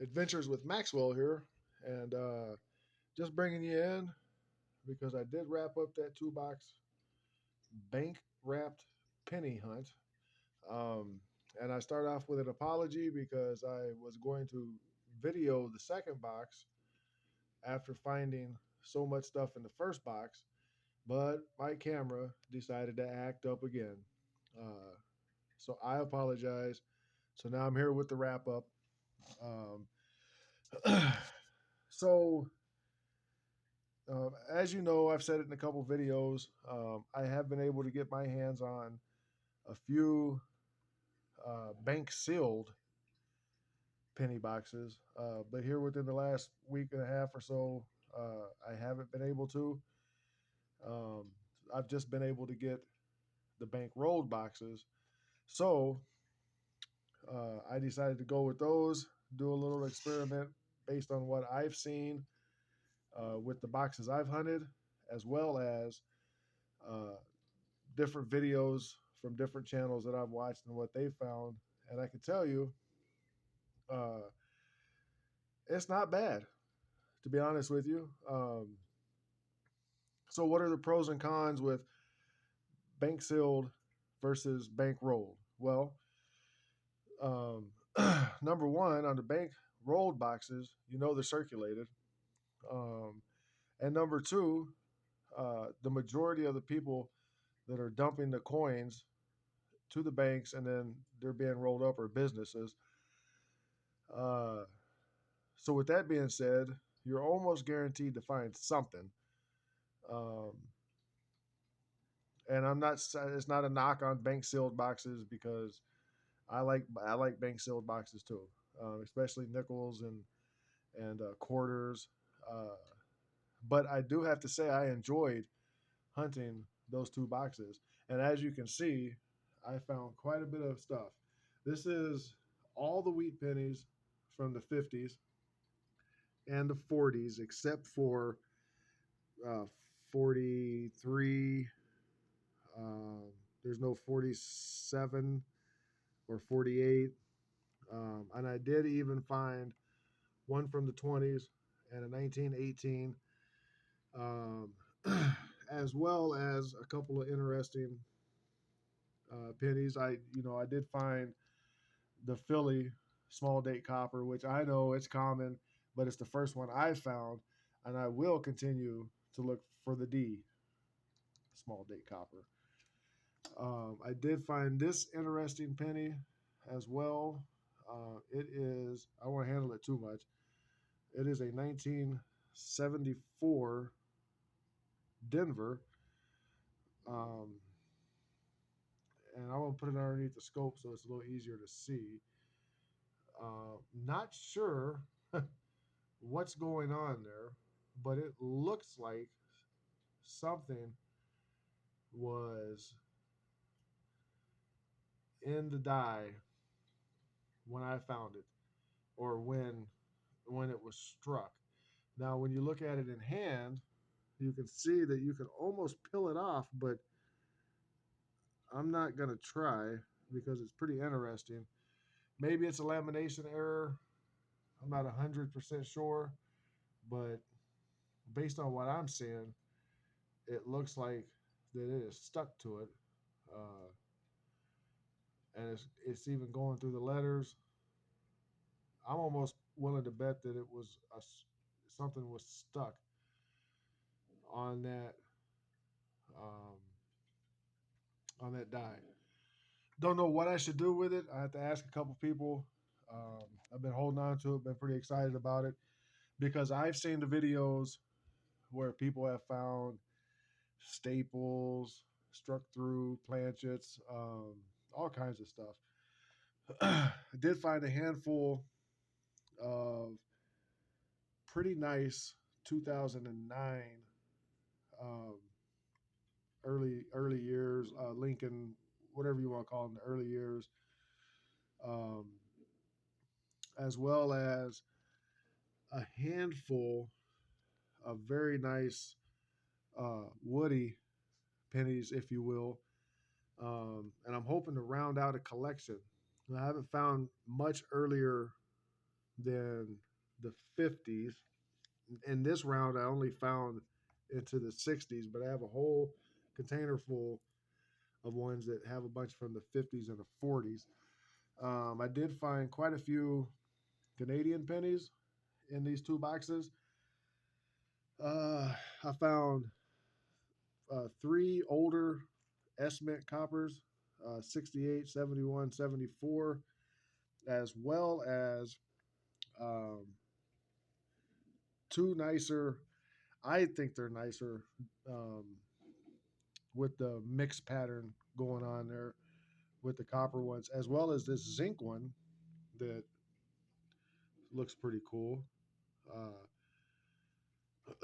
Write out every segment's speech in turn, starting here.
Adventures with Maxwell here, and just bringing you in because I did wrap up that 2 box bank wrapped penny hunt. Um, and I start off with an apology because I was going to video the second box after finding so much stuff in the first box, but my camera decided to act up again. Uh, so I apologize. So now I'm here with the wrap up. Um, so as you know, I've said it in a couple videos. I have been able to get my hands on a few bank sealed penny boxes, but here within the last week and a half or so, I haven't been able to. Um, I've just been able to get the bank rolled boxes. So I decided to go with those, do a little experiment based on what I've seen with the boxes I've hunted, as well as uh, different videos from different channels that I've watched and what they found. And I can tell you, uh, it's not bad, to be honest with you. So, what are the pros and cons with bank sealed versus bank rolled? Well, um, number one, on the bank rolled boxes, you know they're circulated. Um, and number two, the majority of the people that are dumping the coins to the banks and then they're being rolled up are businesses. Uh, so with that being said, you're almost guaranteed to find something. Um, and I'm not. It's not a knock on bank sealed boxes because I like bank sealed boxes too, especially nickels and quarters. Uh, but I do have to say I enjoyed hunting those 2 boxes, and as you can see, I found quite a bit of stuff. This is all the wheat pennies from the 50s and the 40s, except for uh, 43. Um, there's no 47 or 48. And I did even find one from the 20s and a 1918, um, as well as a couple of interesting pennies. I did find the Philly small date copper, which I know it's common, but it's the first one I found, and I will continue to look for the D small date copper. I did find this interesting penny as well. It is, I won't handle it too much. It is a 1974 Denver. Um, and I'm going to put it underneath the scope so it's a little easier to see. Not sure what's going on there, but it looks like something was in the die when I found it, or when it was struck. Now, when you look at it in hand, you can see that you can almost peel it off, but I'm not gonna try because it's pretty interesting. Maybe it's a lamination error. I'm not 100% sure, but based on what I'm seeing, it looks like that it is stuck to it, uh, and it's even going through the letters. I'm almost willing to bet that it was something was stuck on um, that die. Don't know what I should do with it. I have to ask a couple people. I've been holding on to it, been pretty excited about it because I've seen the videos where people have found staples, struck through planchets, all kinds of stuff. I did find a handful of pretty nice 2009 um, early years, Lincoln, whatever you want to call them, the early years, um, as well as a handful of very nice woody pennies, if you will. And I'm hoping to round out a collection. I haven't found much earlier than the 50s. In this round, I only found into the 60s, but I have a whole container full of ones that have a bunch from the 50s and the 40s. I did find quite a few Canadian pennies in these two boxes. I found three older S Mint coppers, 68, 71, 74, as well as um, two nicer, I think they're nicer, um, with the mixed pattern going on there with the copper ones, as well as this zinc one that looks pretty cool.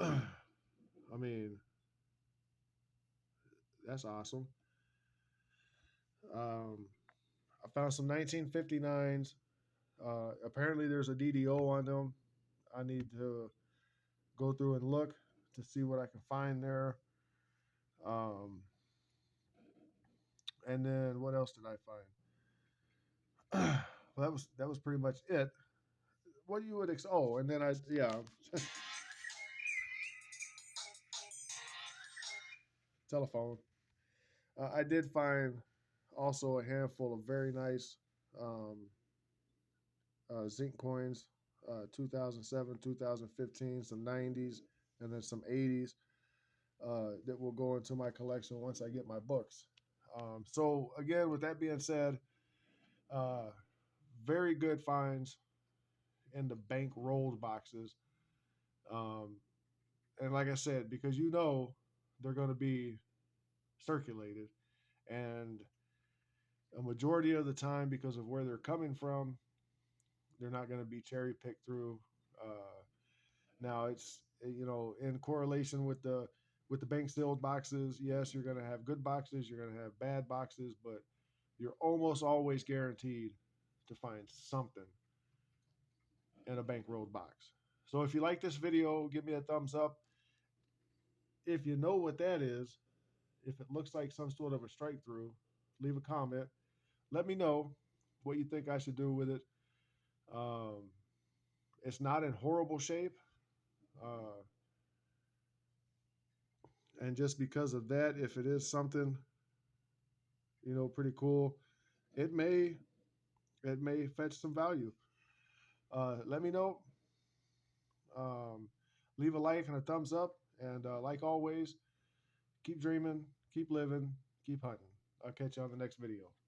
I mean, that's awesome. Um, I found some 1959s. Apparently, there's a DDO on them. I need to go through and look to see what I can find there. Um, and then what else did I find? Well, that was pretty much it. What you would oh, and then telephone. I did find also a handful of very nice um, zinc coins, 2007, 2015, some 90s, and then some 80s that will go into my collection once I get my books. So again, with that being said, uh, very good finds in the bank rolled boxes. Um, and like I said, because they're going to be circulated, and a majority of the time, because of where they're coming from, they're not going to be cherry picked through. Now it's in correlation with the bank sealed boxes. Yes, you're going to have good boxes, you're going to have bad boxes, but you're almost always guaranteed to find something in a bank rolled box. So if you like this video, give me a thumbs up. If you know what that is, if it looks like some sort of a strike through, leave a comment. Let me know what you think I should do with it. Um, it's not in horrible shape. Uh, and just because of that, if it is something, pretty cool, it may fetch some value. Let me know. Um, leave a like and a thumbs up. And like always, keep dreaming, keep living, keep hunting. I'll catch you on the next video.